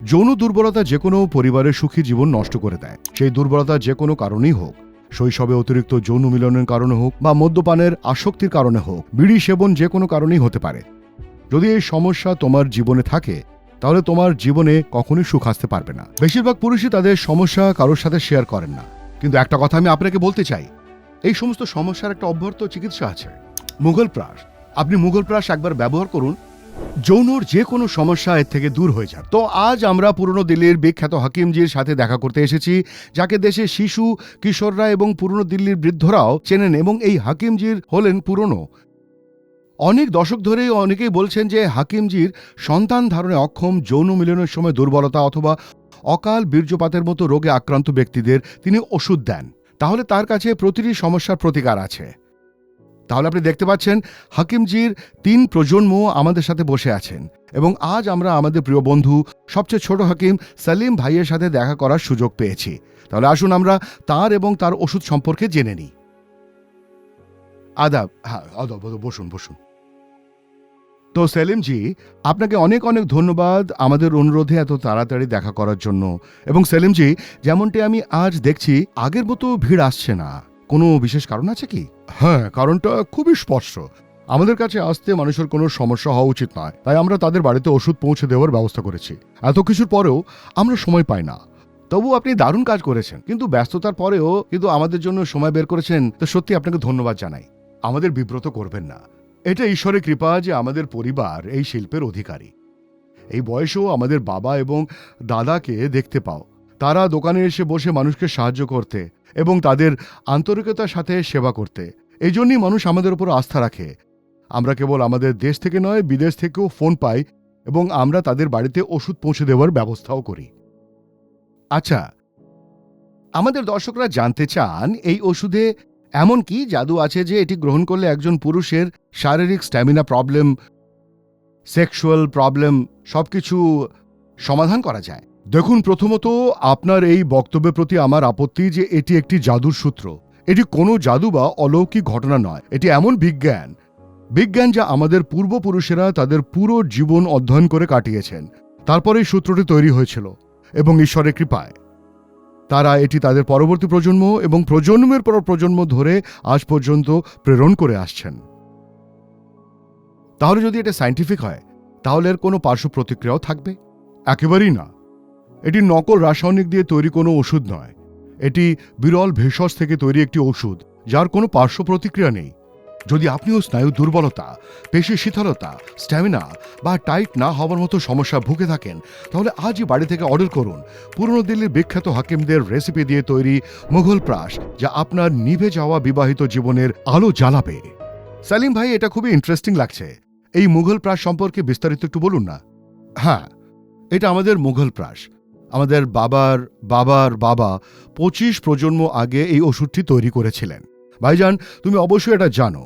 যৌন দুর্বলতা যে কোনো পরিবারের সুখী জীবন নষ্ট করে দেয়। সেই দুর্বলতা যে কোনো কারণেই হোক, শৈশবে অতিরিক্ত যৌন মিলনের কারণে হোক বা মদ্যপানের আসক্তির কারণে হোক, বিড়ি সেবন যে কোনো কারণেই হতে পারে। যদি এই সমস্যা তোমার জীবনে থাকে তাহলে তোমার জীবনে কখনোই সুখ আসতে পারবে না। বেশিরভাগ পুরুষই তাদের সমস্যা কারোর সাথে শেয়ার করেন না, কিন্তু একটা কথা আমি আপনাকে বলতে চাই, এই সমস্ত সমস্যার একটা অব্যর্থ চিকিৎসা আছে, মুঘল প্রাশ। আপনি মুঘল প্রাশ একবার ব্যবহার করুন, যৌনর যে কোনো সমস্যা এর থেকে দূর হয়ে যাবে। তো আজ আমরা পুরনো দিল্লির বিখ্যাত হাকিমজির সাথে দেখা করতে এসেছি, যাকে দেশে শিশু, কিশোররা এবং পুরনো দিল্লির বৃদ্ধরাও চেনেন। এবং এই হাকিমজির হলেন পুরনো, অনেক দশক ধরেই অনেকেই বলছেন যে হাকিমজির সন্তান ধারণে অক্ষম, যৌন মিলনের সময় দুর্বলতা অথবা অকাল বীর্যপাতের মতো রোগে আক্রান্ত ব্যক্তিদের তিনি ওষুধ দেন। তাহলে তার কাছে প্রতিটি সমস্যার প্রতিকার আছে। তাহলে আপনি দেখতে পাচ্ছেন হাকিমজির 3 প্রজন্ম আমাদের সাথে বসে আছেন, এবং আজ আমরা আমাদের প্রিয় বন্ধু সবচেয়ে ছোট হাকিম সালিম ভাইয়ের সাথে দেখা করার সুযোগ পেয়েছি। তাহলে আসুন আমরা তার এবং তার ওষুধ সম্পর্কে জেনে নিই। আদাব। হ্যাঁ, আদাব, বসুন বসুন। তো সেলিমজি, আপনাকে অনেক অনেক ধন্যবাদ আমাদের অনুরোধে এত তাড়াতাড়ি দেখা করার জন্য। এবং সেলিমজি, যেমনটি আমি আজ দেখছি আগের মতো ভিড় আসছে না, কোনো বিশেষ কারণ আছে কি? হ্যাঁ, কারণটা খুবই স্পষ্ট। আমাদের কাছে আসতে মানুষের কোনো সমস্যা হওয়া উচিত নয়, তাই আমরা তাদের বাড়িতে ওষুধ পৌঁছে দেওয়ার ব্যবস্থা করেছি। এত কিছুর পরেও আমরা সময় পাই না। তবু আপনি দারুণ কাজ করেছেন, কিন্তু ব্যস্ততার পরেও কিন্তু আমাদের জন্য সময় বের করেছেন, তো সত্যি আপনাকে ধন্যবাদ জানাই। আমাদের বিব্রত করবেন না, এটা ঈশ্বরের কৃপা যে আমাদের পরিবার এই শিল্পের অধিকারী। এই বয়সেও আমাদের বাবা এবং দাদাকে দেখতে পাও, তারা দোকানে এসে বসে মানুষকে সাহায্য করতে এবং তাদের আন্তরিকতার সাথে সেবা করতে। এই জন্যই মানুষ আমাদের উপর আস্থা রাখে। আমরা কেবল আমাদের দেশ থেকে নয়, বিদেশ থেকেও ফোন পাই এবং আমরা তাদের বাড়িতে ওষুধ পৌঁছে দেওয়ার ব্যবস্থাও করি। আচ্ছা, আমাদের দর্শকরা জানতে চান এই ওষুধে এমন কি জাদু আছে যে এটি গ্রহণ করলে একজন পুরুষের শারীরিক স্ট্যামিনা প্রবলেম, সেক্সুয়াল প্রবলেম সবকিছু সমাধান করা যায়? দেখুন, প্রথমত আপনার এই বক্তব্যের প্রতি আমার আপত্তি যে এটি একটি জাদুর সূত্র। এটি কোনো জাদু বা অলৌকিক ঘটনা নয়, এটি এমন বিজ্ঞান যা আমাদের পূর্বপুরুষেরা তাদের পুরো জীবন অধ্যয়ন করে কাটিয়েছেন। তারপরে এই সূত্রটি তৈরি হয়েছিল এবং ঈশ্বরের কৃপায় তারা এটি তাদের পরবর্তী প্রজন্ম এবং প্রজন্মের পর প্রজন্ম ধরে আজ পর্যন্ত প্রেরণ করে আসছেন। তাহলে যদি এটা সায়েন্টিফিক হয়, তাহলে এর কোনো পার্শ্ব প্রতিক্রিয়াও থাকবে? একেবারেই না। এটি নকল রাসায়নিক দিয়ে তৈরি কোনো ওষুধ নয়। এটি বিরল ভেষজ থেকে তৈরি একটি ওষুধ যার কোনো পার্শ্ব প্রতিক্রিয়া নেই। যদি আপনিও স্নায়ু দুর্বলতা, পেশি শিথিলতা, স্ট্যামিনা বা টাইট না হওয়ার মতো সমস্যা ভুগে থাকেন, তাহলে আজই বাড়ি থেকে অর্ডার করুন পুরনো দিল্লির বিখ্যাত হাকিমদের রেসিপি দিয়ে তৈরি মুঘল প্রাশ, যা আপনার নিভে যাওয়া বিবাহিত জীবনের আলো জ্বালাবে। সালিম ভাই, এটা খুবই ইন্টারেস্টিং লাগছে। এই মুঘল প্রাশ সম্পর্কে বিস্তারিত একটু বলুন না। হ্যাঁ, এটা আমাদের মুঘল প্রাশ। আমাদের বাবার বাবার বাবা 25 প্রজন্ম আগে এই ওষুধটি তৈরি করেছিলেন। ভাইজান, তুমি অবশ্যই এটা জানো,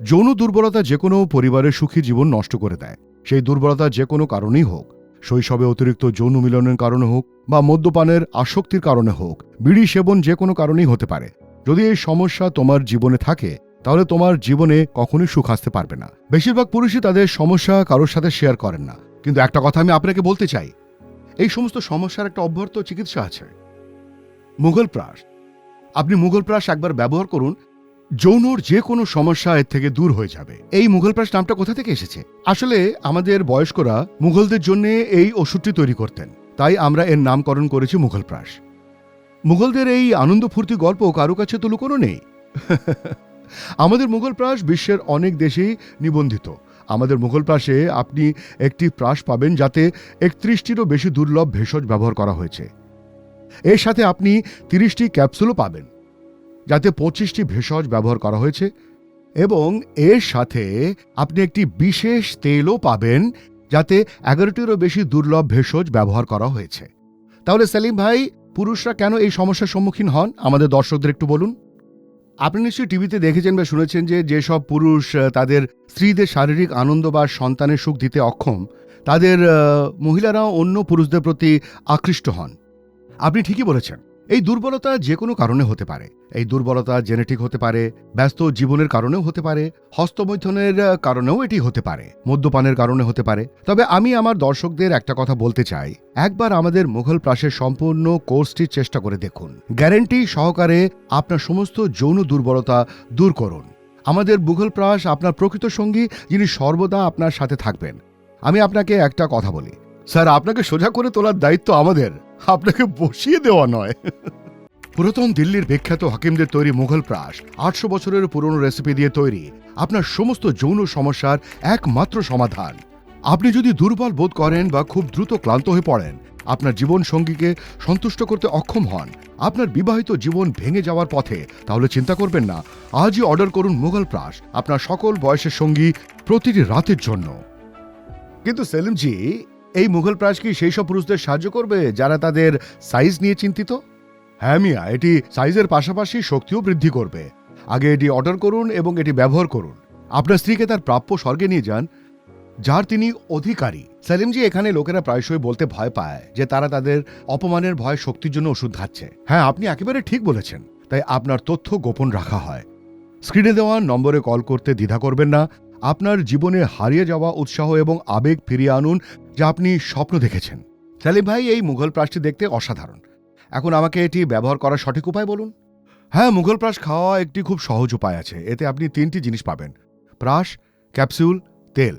যৌন দুর্বলতা যে কোনো পরিবারের সুখী জীবন নষ্ট করে দেয়। সেই দুর্বলতা যে কোনো কারণেই হোক, শৈশবে অতিরিক্ত যৌন মিলনের কারণে হোক বা মদ্যপানের আসক্তির কারণে হোক, বিড়ি সেবন যে কোনো কারণেই হতে পারে। যদি এই সমস্যা তোমার জীবনে থাকে তাহলে তোমার জীবনে কখনোই সুখ আসতে পারবে না। বেশিরভাগ পুরুষই তাদের সমস্যা কারোর সাথে শেয়ার করেন না, কিন্তু একটা কথা আমি আপনাকে বলতে চাই, এই সমস্ত সমস্যার একটা অব্যর্থ চিকিৎসা আছে, মুঘল প্রাশ। আপনি মুঘল প্রাশ একবার ব্যবহার করুন, যৌনর যে কোনো সমস্যা এর থেকে দূর হয়ে যাবে। এই মুঘল প্রাশ নামটা কোথা থেকে এসেছে? আসলে আমাদের বয়স্করা মুঘলদের জন্য এই ওষুধটি তৈরি করতেন, তাই আমরা এর নামকরণ করেছি মুঘল প্রাশ। মুঘলদের এই আনন্দ ফুর্তি গল্প কারো কাছে তো লুকোনো নেই। আমাদের মুঘল প্রাশ বিশ্বের অনেক দেশেই নিবন্ধিত। আমাদের মুঘল প্রাশে আপনি একটি প্রাশ পাবেন যাতে 31টিরও বেশি দুর্লভ ভেষজ ব্যবহার করা হয়েছে। এর সাথে আপনি 30টি ক্যাপসুলও পাবেন যাতে 25টি ভেষজ ব্যবহার করা হয়েছে, এবং এর সাথে আপনি একটি বিশেষ তেলও পাবেন যাতে 11টিরও বেশি দুর্লভ ভেষজ ব্যবহার করা হয়েছে। তাহলে সেলিম ভাই, পুরুষরা কেন এই সমস্যার সম্মুখীন হন আমাদের দর্শকদের একটু বলুন। আপনি নিশ্চয়ই টিভিতে দেখেছেন বা শুনেছেন যে যেসব পুরুষ তাদের স্ত্রীদের শারীরিক আনন্দ বা সন্তানের সুখ দিতে অক্ষম, তাদের মহিলারাও অন্য পুরুষদের প্রতি আকৃষ্ট হন। আপনি ঠিকই বলেছেন, এই দুর্বলতা যে কোনো কারণে হতে পারে। এই দুর্বলতা জেনেটিক হতে পারে, ব্যস্ত জীবনের কারণেও হতে পারে, হস্তমৈথুনের কারণেও এটি হতে পারে, মদ্যপানের কারণে হতে পারে। তবে আমি আমার দর্শকদের একটা কথা বলতে চাই, একবার আমাদের মুঘল প্রাসের সম্পূর্ণ কোর্সটি চেষ্টা করে দেখুন। গ্যারান্টি সহকারে আপনার সমস্ত যৌন দুর্বলতা দূর করুন। আমাদের মুঘল প্রাস আপনার প্রকৃত সঙ্গী, যিনি সর্বদা আপনার সাথে থাকবেন। আমি আপনাকে একটা কথা বলি, স্যার, আপনাকে সোজা করে তোলার দায়িত্ব আমাদের, আপনাকে বসিয়ে দেওয়া নয়। পুরাতন দিল্লির বিখ্যাত হাকিমদের তৈরি মুঘল প্রাস 800 বছরের পুরনো রেসিপি দিয়ে তৈরি, আপনার সমস্ত যৌন সমস্যার একমাত্র সমাধান। আপনি যদি দুর্বল বোধ করেন বা খুব দ্রুত ক্লান্ত হয়ে পড়েন, আপনার জীবন সঙ্গীকে সন্তুষ্ট করতে অক্ষম হন, আপনার বিবাহিত জীবন ভেঙে যাওয়ার পথে, তাহলে চিন্তা করবেন না, আজই অর্ডার করুন মুঘল প্রাস, আপনার সকল বয়সের সঙ্গী প্রতিটি রাতের জন্য। কিন্তু সেলিমজি, এই মুঘল প্রাস কি সেই সব পুরুষদের সাহায্য করবে যারা তাদের সাইজ নিয়ে চিন্তিত? হ্যাঁ মিয়া, এটি সাইজের পাশাপাশি শক্তিও বৃদ্ধি করবে। আগে এটি অর্ডার করুন এবং এটি ব্যবহার করুন। আপনার স্ত্রীকে তার প্রাপ্য স্বর্গে নিয়ে যান, যার তিনি অধিকারী। সেলিমজি, এখানে লোকেরা প্রায়শই বলতে ভয় পায় যে তারা তাদের অপমানের ভয় শক্তির জন্য ওষুধ খাচ্ছে। হ্যাঁ, আপনি একেবারে ঠিক বলেছেন। তাই আপনার তথ্য গোপন রাখা হয়। স্ক্রিনে দেওয়া নম্বরে কল করতে দ্বিধা করবেন না। আপনার জীবনে হারিয়ে যাওয়া উৎসাহ এবং আবেগ ফিরিয়ে আনুন, যা আপনি স্বপ্ন দেখেছেন। সেলিম ভাই, এই মুঘল প্রাসটি দেখতে অসাধারণ। এখন আমাকে এটি ব্যবহার করার সঠিক উপায় বলুন। হ্যাঁ, মুঘল প্রাস খাওয়া একটি খুব সহজ উপায় আছে। এতে আপনি 3টি জিনিস পাবেন: প্রাস, ক্যাপসুল, তেল।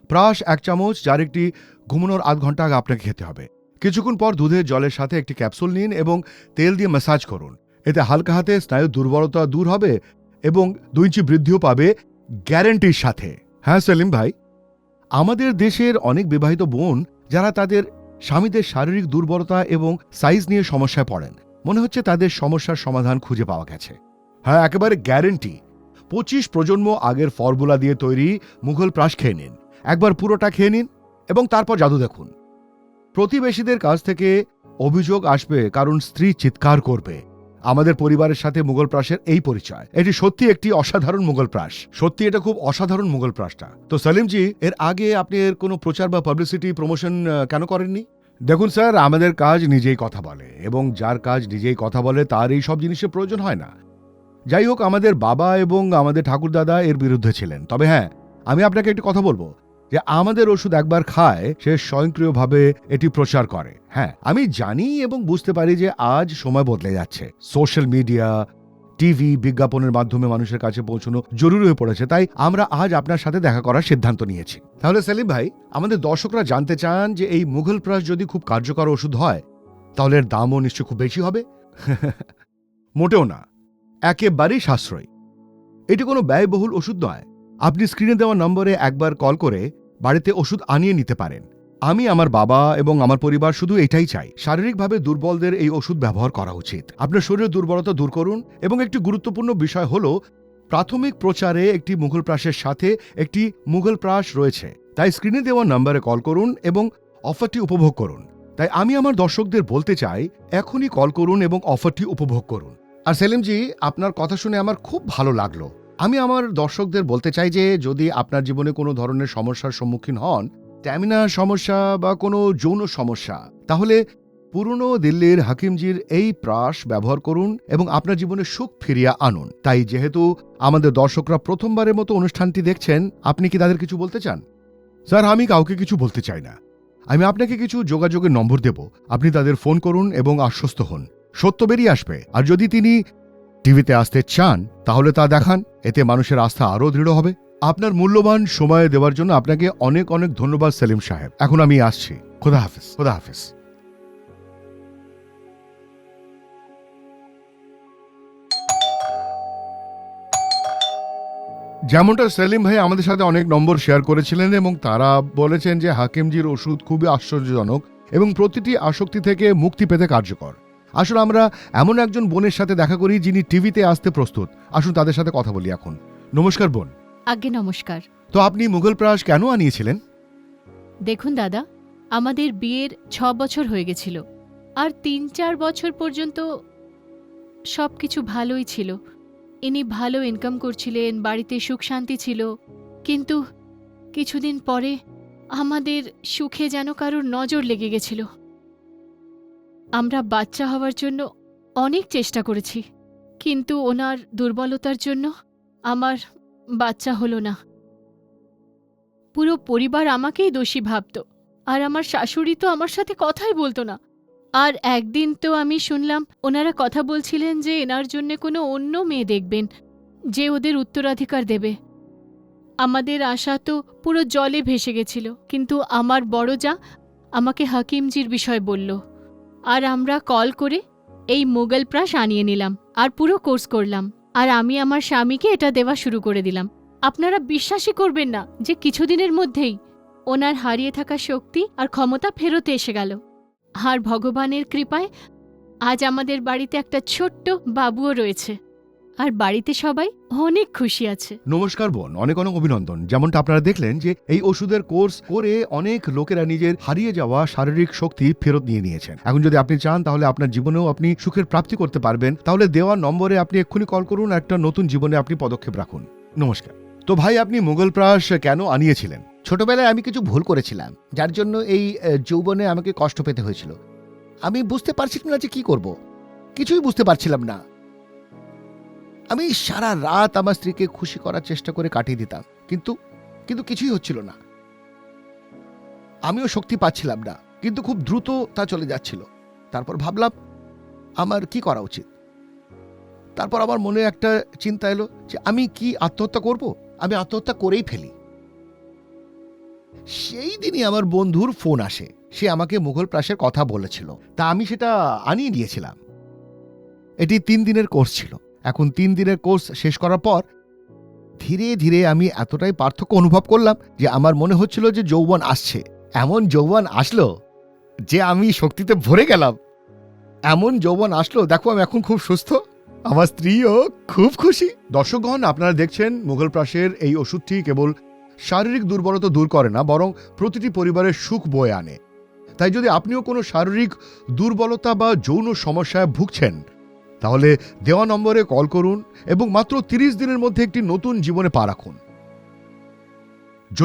প্রাস 1 চামচ, যার একটি ঘুমানোর আধ ঘন্টা আগে আপনাকে খেতে হবে। কিছুক্ষণ পর দুধের জলের সাথে একটি ক্যাপসুল নিন এবং তেল দিয়ে ম্যাসাজ করুন। এতে হালকা হাতে স্নায়ু দুর্বলতা দূর হবে এবং 2 ইঞ্চি বৃদ্ধিও পাবে, গ্যারান্টির সাথে। হ্যাঁ সেলিম ভাই, আমাদের দেশের অনেক বিবাহিত বোন যারা তাদের স্বামীদের শারীরিক দুর্বলতা এবং সাইজ নিয়ে সমস্যায় পড়েন, মনে হচ্ছে তাদের সমস্যার সমাধান খুঁজে পাওয়া গেছে। হ্যাঁ, একেবারে গ্যারান্টি। 25 প্রজন্ম আগের ফর্মুলা দিয়ে তৈরি মুঘল প্রাস খেয়ে নিন। একবার পুরোটা খেয়ে নিন এবং তারপর জাদু দেখুন। প্রতিবেশীদের কাছ থেকে অভিযোগ আসবে কারণ স্ত্রী চিৎকার করবে। আমাদের পরিবারের সাথে মুঘল প্রাসের এই পরিচয়। এটি সত্যি একটি অসাধারণ মুঘল প্রাস। সত্যি এটা খুব অসাধারণ মুঘল প্রাসটা। তো সেলিমজি, এর আগে আপনি এর কোনো প্রচার বা পাবলিসিটি প্রমোশন কেন করেননি? দেখুন স্যার, আমাদের কাজ নিজেই কথা বলে এবং যার কাজ নিজেই কথা বলে তার এই সব জিনিসের প্রয়োজন হয় না। যাই হোক, আমাদের বাবা এবং আমাদের ঠাকুরদাদা এর বিরুদ্ধে ছিলেন। তবে হ্যাঁ, আমি আপনাকে একটি কথা বলবো যে আমাদের ওষুধ একবার খায়, সে স্বয়ংক্রিয়ভাবে এটি প্রচার করে। হ্যাঁ, আমি জানি এবং বুঝতে পারি যে আজ সময় বদলে যাচ্ছে। সোশ্যাল মিডিয়া, টিভি, বিজ্ঞাপনের মাধ্যমে মানুষের কাছে পৌঁছানো জরুরি হয়ে পড়েছে। তাই আমরা আজ আপনার সাথে দেখা করার সিদ্ধান্ত নিয়েছি। তাহলে সেলিম ভাই, আমাদের দর্শকরা জানতে চান যে এই মুঘল প্রাস যদি খুব কার্যকর ওষুধ হয়, তাহলে এর দামও নিশ্চয় খুব বেশি হবে। মোটেও না, একেবারেই সাশ্রয়ী। এটি কোনো ব্যয়বহুল ওষুধ নয়। আপনি স্ক্রিনে দেওয়া নম্বরে একবার কল করে বাড়িতে ওষুধ আনিয়ে নিতে পারেন। আমি, আমার বাবা এবং আমার পরিবার শুধু এটাই চাই, শারীরিকভাবে দুর্বলদের এই ওষুধ ব্যবহার করা উচিত। আপনার শরীরের দুর্বলতা দূর করুন। এবং একটি গুরুত্বপূর্ণ বিষয় হলো, প্রাথমিক প্রচারে একটি মুঘল প্রাসের সাথে একটি মুঘল প্রাস রয়েছে। তাই স্ক্রিনে দেওয়া নম্বরে কল করুন এবং অফারটি উপভোগ করুন। তাই আমি আমার দর্শকদের বলতে চাই, এখনই কল করুন এবং অফারটি উপভোগ করুন। আর সেলিমজি, আপনার কথা শুনে আমার খুব ভালো লাগলো। আমি আমার দর্শকদের বলতে চাই যে যদি আপনার জীবনে কোনো ধরনের সমস্যার সম্মুখীন হন, স্ট্যামিনার সমস্যা বা কোনো যৌন সমস্যা, তাহলে পুরনো দিল্লির হাকিমজির এই প্রাস ব্যবহার করুন এবং আপনার জীবনে সুখ ফিরিয়ে আনুন। তাই যেহেতু আমাদের দর্শকরা প্রথমবারের মতো অনুষ্ঠানটি দেখছেন, আপনি কি তাদের কিছু বলতে চান? স্যার, আমি কাউকে কিছু বলতে চাই না। আমি আপনাকে কিছু যোগাযোগের নম্বর দেব, আপনি তাদের ফোন করুন এবং আশ্বস্ত হন, সত্য বেরিয়ে আসবে। আর যদি তিনি টিভিতে আসতে চান, তাহলে তা দেখান। এতে মানুষের আস্থা আরও দৃঢ় হবে। আপনার মূল্যবান সময় দেওয়ার জন্য আপনাকে অনেক অনেক ধন্যবাদ সেলিম সাহেব। এখন আমি আসছি। খোদা হাফেজ। খোদা হাফেজ। যেমনটা সেলিম ভাই আমাদের সাথে অনেক নম্বর শেয়ার করেছিলেন এবং তারা বলেছেন যে হাকিমজির ওষুধ খুবই আশ্চর্যজনক এবং প্রতিটি আসক্তি থেকে মুক্তি পেতে কার্যকর। আসলে আমরা এমন একজন বোনের সাথে দেখা করি যিনি টিভিতে আসতে প্রস্তুত। আসুন তাদের সাথে কথা বলি এখন। নমস্কার বোন। আজ্ঞে নমস্কার। তো আপনি মুঘল প্রাস কেন আনিয়েছিলেন? দেখুন দাদা, আমাদের বিয়ের 6 বছর হয়ে গেছিল, আর 3-4 বছর পর্যন্ত সবকিছু ভালোই ছিল। ইনি ভালো ইনকাম করছিলেন, বাড়িতে সুখ শান্তি ছিল। কিন্তু কিছুদিন পরে আমাদের সুখে যেন কারোর নজর লেগে গেছিল। আমরা বাচ্চা হওয়ার জন্য অনেক চেষ্টা করেছি, কিন্তু ওনার দুর্বলতার জন্য আমার বাচ্চা হলো না। পুরো পরিবার আমাকেই দোষী ভাবত, আর আমার শাশুড়ি তো আমার সাথে কথাই বলতো না। আর একদিন তো আমি শুনলাম ওনারা কথা বলছিলেন যে এনার জন্য কোনো অন্য মেয়ে দেখবেন যে ওদের উত্তরাধিকার দেবে। আমাদের আশা তো পুরো জলে ভেসে গেছিল, কিন্তু আমার বড় যা আমাকে হাকিমজির বিষয় বলল, আর আমরা কল করে এই মোগল প্রাশ আনিয়ে নিলাম আর পুরো কোর্স করলাম। আর আমি আমার স্বামীকে এটা দেওয়া শুরু করে দিলাম। আপনারা বিশ্বাসই করবেন না যে কিছুদিনের মধ্যেই ওনার হারিয়ে থাকা শক্তি আর ক্ষমতা ফেরত এসে গেল। আর ভগবানের কৃপায় আজ আমাদের বাড়িতে একটা ছোট্ট বাবুও রয়েছে, আর বাড়িতে সবাই অনেক খুশি আছে। নমস্কার বোন, অনেক অনেক অভিনন্দন। যেমনটা আপনারা দেখলেন যে এই ওষুধের কোর্স করে অনেক লোকেরা নিজের হারিয়ে যাওয়া শারীরিক শক্তি ফেরত নিয়ে নিয়েছেন। এখন যদি আপনি চান তাহলে আপনার জীবনেও আপনি সুখের প্রাপ্তি করতে পারবেন। তাহলে দেওয়া নম্বরে আপনি এক্ষুনি কল করুন, একটা নতুন জীবনে আপনি পদক্ষেপ রাখুন। নমস্কার। তো ভাই, আপনি মোগল প্রাশ কেন আনিয়েছিলেন? ছোটবেলায় আমি কিছু ভুল করেছিলাম, যার জন্য এই যৌবনে আমাকে কষ্ট পেতে হয়েছিল। আমি বুঝতে পারছিলাম না যে কি করব, কিছুই বুঝতে পারছিলাম না। আমি সারা রাত আমার স্ত্রীকে খুশি করার চেষ্টা করে কাটিয়ে দিতাম, কিন্তু কিন্তু কিছুই হচ্ছিল না। আমিও শক্তি পাচ্ছিলাম না, কিন্তু খুব দ্রুত তা চলে যাচ্ছিল। তারপর ভাবলাম আমার কি করা উচিত। তারপর আমার মনে একটা চিন্তা এলো যে আমি কি আত্মহত্যা করব? আমি আত্মহত্যা করেই ফেলি। সেই দিনই আমার বন্ধুর ফোন আসে, সে আমাকে মুঘল প্রাসের কথা বলেছিল, তা আমি সেটা আনিয়ে নিয়েছিলাম। এটি 3 দিনের কোর্স ছিল। এখন 3 দিনের কোর্স শেষ করার পর ধীরে ধীরে আমি এতটাই পার্থক্য অনুভব করলাম যে আমার মনে হচ্ছিল যে যৌবন আসছে। এমন যৌবন আসলো যে আমি শক্তিতে ভরে গেলাম। এমন যৌবন আসলো, দেখো আমি এখন খুব সুস্থ, আমার স্ত্রীও খুব খুশি। দর্শকগণ, আপনারা দেখছেন মোগল প্রাশের এই ওষুধটি কেবল শারীরিক দুর্বলতা দূর করে না, বরং প্রতিটি পরিবারের সুখ বয়ে আনে। তাই যদি আপনিও কোনো শারীরিক দুর্বলতা বা যৌন সমস্যায় ভুগছেন, তাহলে দেওয়া নম্বরে কল করুন এবং মাত্র 30 দিনের মধ্যে একটি নতুন জীবনে পা রাখুন।